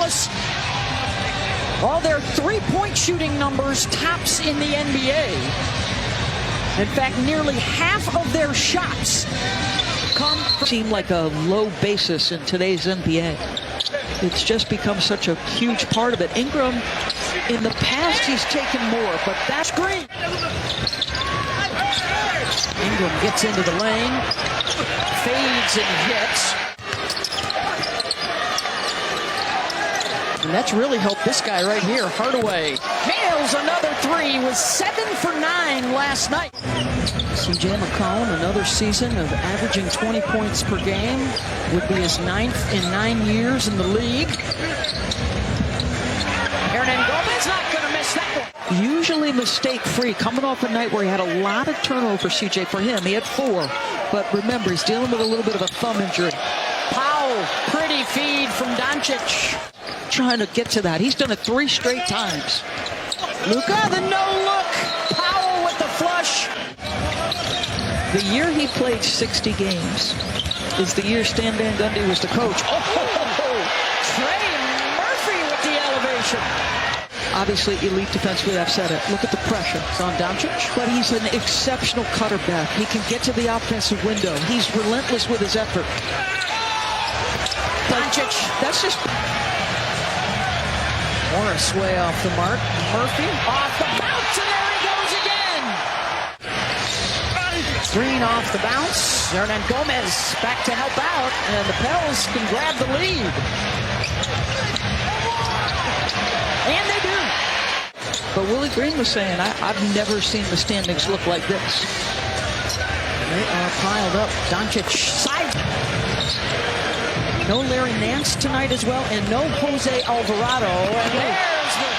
Dallas. All their three-point shooting numbers tops in the NBA. In fact, nearly half of their shots come from... Seem like a low basis in today's NBA. It's just become such a huge part of it. Ingram, in the past, he's taken more, but that's great. Ingram gets into the lane, fades and hits. And that's really helped this guy right here, Hardaway. Nails another three, was 7 for 9 last night. C.J. McCollum, another season of averaging 20 points per game. Would be his 9th in 9 years in the league. Hernan Gomez not going to miss that one. Usually mistake-free, coming off a night where he had a lot of turnover, CJ. For him, he had 4. But remember, he's dealing with a little bit of a thumb injury. Powell, pretty feed from Doncic. Trying to get to that. He's done it 3 straight times. Luka, the no-look. Powell with the flush. The year he played 60 games is the year Stan Van Gundy was the coach. Trey Murphy with the elevation. Obviously, elite defensively, I've said it. Look at the pressure. It's on Doncic. But he's an exceptional cutter back. He can get to the offensive window. He's relentless with his effort. Doncic, that's just... Morris way off the mark. Murphy off the bounce, and there he goes again. Green off the bounce. Hernan Gomez back to help out, and the Pels can grab the lead. And they do. But Willie Green was saying, I've never seen the standings look like this. They are piled up. Doncic side. No Larry Nance tonight as well, and no Jose Alvarado. And there's the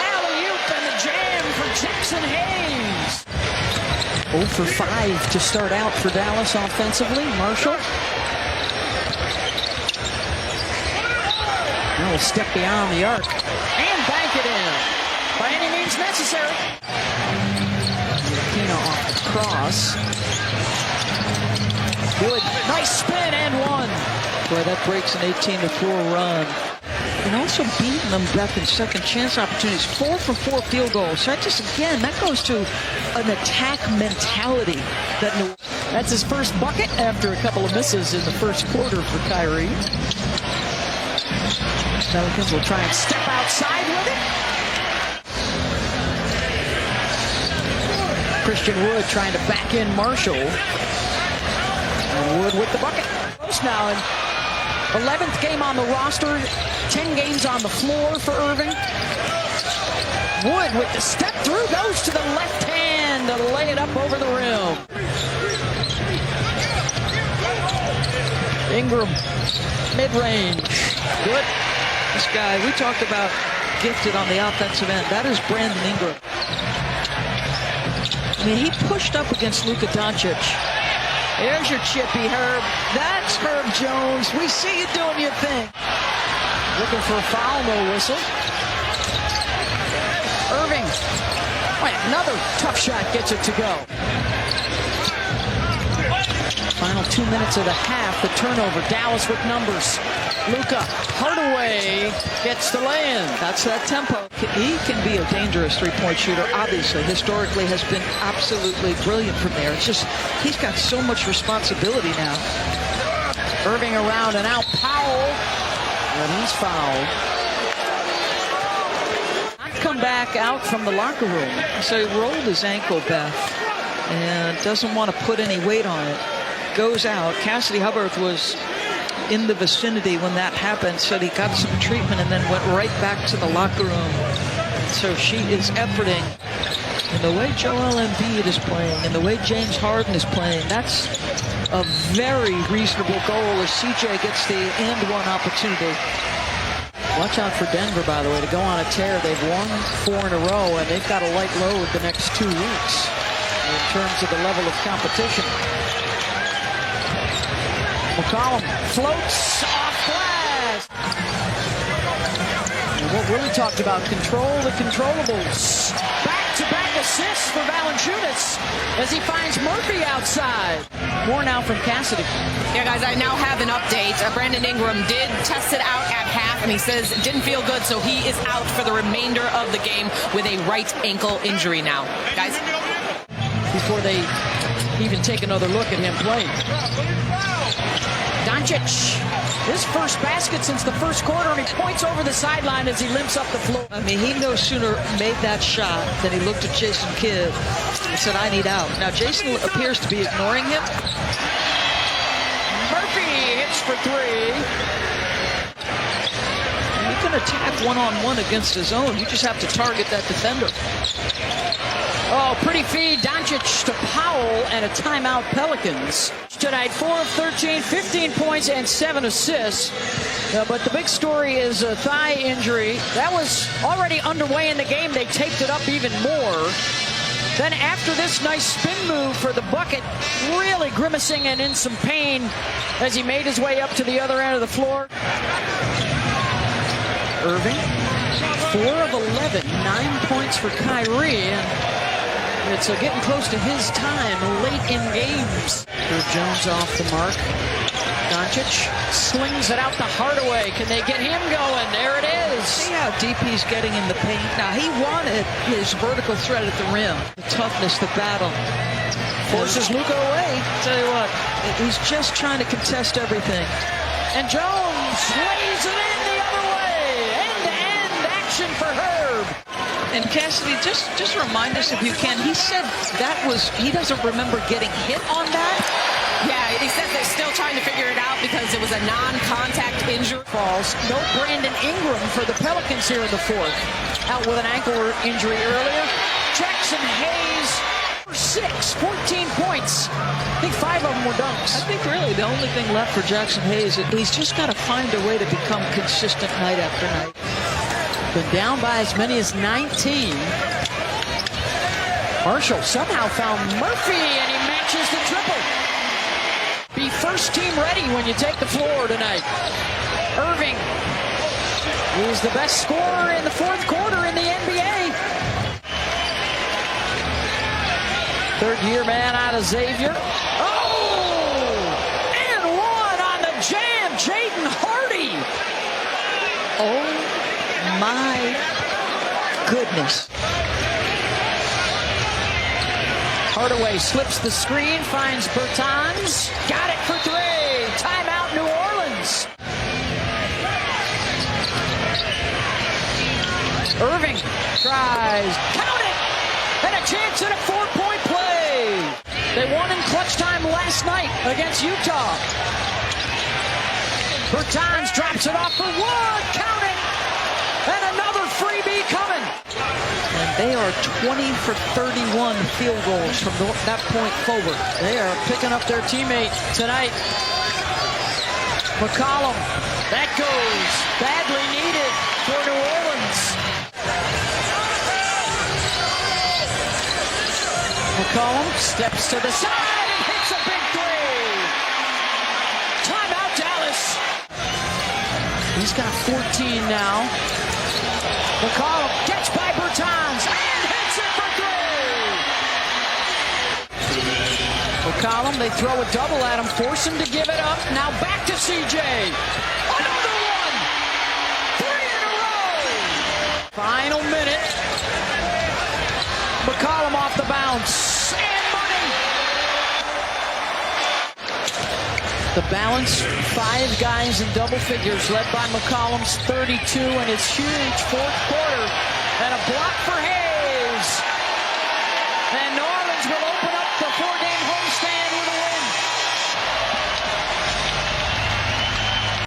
alley-oop and the jam for Jackson Hayes. 0 for 5 to start out for Dallas offensively. Marshall. Now will step beyond the arc and bank it in by any means necessary. Pino off the cross. Good. Nice spin and 1. Boy, that breaks an 18-4 run. And also beating them back in second chance opportunities. 4 for 4 field goals. That just, again, that goes to an attack mentality. That's his first bucket after a couple of misses in the first quarter for Kyrie. Pelicans will try and step outside with it. Christian Wood trying to back in Marshall. And Wood with the bucket. Now in 11th game on the roster, 10 games on the floor for Irving. Wood with the step through, goes to the left hand to lay it up over the rim. Ingram, mid-range, good. This guy, we talked about gifted on the offensive end. That is Brandon Ingram. I mean, he pushed up against Luka Doncic. There's your chippy, Herb. That's Herb Jones. We see you doing your thing. Looking for a foul, no whistle. Irving. Wait, another tough shot gets it to go. Final 2 minutes of the half. The turnover. Dallas with numbers. Luka Hardaway gets the lay-in. That's that tempo. He can be a dangerous three-point shooter, obviously. Historically has been absolutely brilliant from there. It's just, he's got so much responsibility now. Irving around and out. Powell. And he's fouled. Come back out from the locker room. So he rolled his ankle, Beth, and doesn't want to put any weight on it. Goes out. Cassidy Hubbard was in the vicinity when that happened, said he got some treatment and then went right back to the locker room. So she is efforting. And the way Joel Embiid is playing and the way James Harden is playing, that's a very reasonable goal as CJ gets the and one opportunity. Watch out for Denver, by the way, to go on a tear. They've won 4 in a row, and they've got a light load the next 2 weeks in terms of the level of competition. McCollum floats off glass. And what Willie talked about, control the controllables. Back-to-back assists for Valanciunas as he finds Murphy outside. More now from Cassidy. Yeah, guys, I now have an update. Brandon Ingram did test it out at half. and he says it didn't feel good, so he is out for the remainder of the game with a right ankle injury now. Guys? Before they even take another look at him playing. Doncic, his first basket since the first quarter, and he points over the sideline as he limps up the floor. I mean, he no sooner made that shot than he looked at Jason Kidd and said, I need out. Now, Jason appears to be ignoring him. Murphy hits for three. You can attack one-on-one against his own. You just have to target that defender. Oh, pretty feed. Doncic to Powell and a timeout Pelicans. Tonight, 4 of 13, 15 points and 7 assists. But the big story is a thigh injury. That was already underway in the game. They taped it up even more. Then after this nice spin move for the bucket, really grimacing and in some pain as he made his way up to the other end of the floor. Irving, 4 of 11, 9 points for Kyrie. And it's getting close to his time late in games. Herb Jones off the mark. Doncic slings it out to Hardaway. Can they get him going? There it is. See how deep he's getting in the paint. Now, he wanted his vertical threat at the rim. The toughness, the battle. Forces Luka away. Tell you what, he's just trying to contest everything. And Jones lays it in the other way. End-to-end action for Herb. And Cassidy, just remind us if you can, he said that was, he doesn't remember getting hit on that. Yeah, he says they're still trying to figure it out because it was a non-contact injury. Falls. No Brandon Ingram for the Pelicans here in the fourth. Out with an ankle injury earlier. Jackson Hayes, 6, 14 points. I think 5 of them were dunks. I think really the only thing left for Jackson Hayes is he's just got to find a way to become consistent night after night. Been down by as many as 19. Marshall somehow found Murphy, and he matches the triple. Be first team ready when you take the floor tonight. Irving is the best scorer in the fourth quarter in the NBA. Third-year man out of Xavier. Oh! And one on the jam, Jaden Hardy. Oh, my goodness. Hardaway slips the screen, finds Bertans. Got it for 3. Timeout, New Orleans. Irving tries. Count it! And a chance at a 4-point play. They won in clutch time last night against Utah. Bertans drops it off for Wood. Count it! And another freebie coming. And they are 20 for 31 field goals from that point forward. They are picking up their teammate tonight. McCollum. That goes badly needed for New Orleans. McCollum steps to the side and hits a big 3. Timeout, Dallas. He's got 14 now. McCollum gets by Bertans and hits it for 3. McCollum, they throw a double at him, force him to give it up. Now back to CJ. Another one. 3 in a row. Final minute. McCollum off the bounce. And money. The balance, 5 guys in double figures, led by McCollum's 32 in his huge fourth quarter. And a block for Hayes. And New Orleans will open up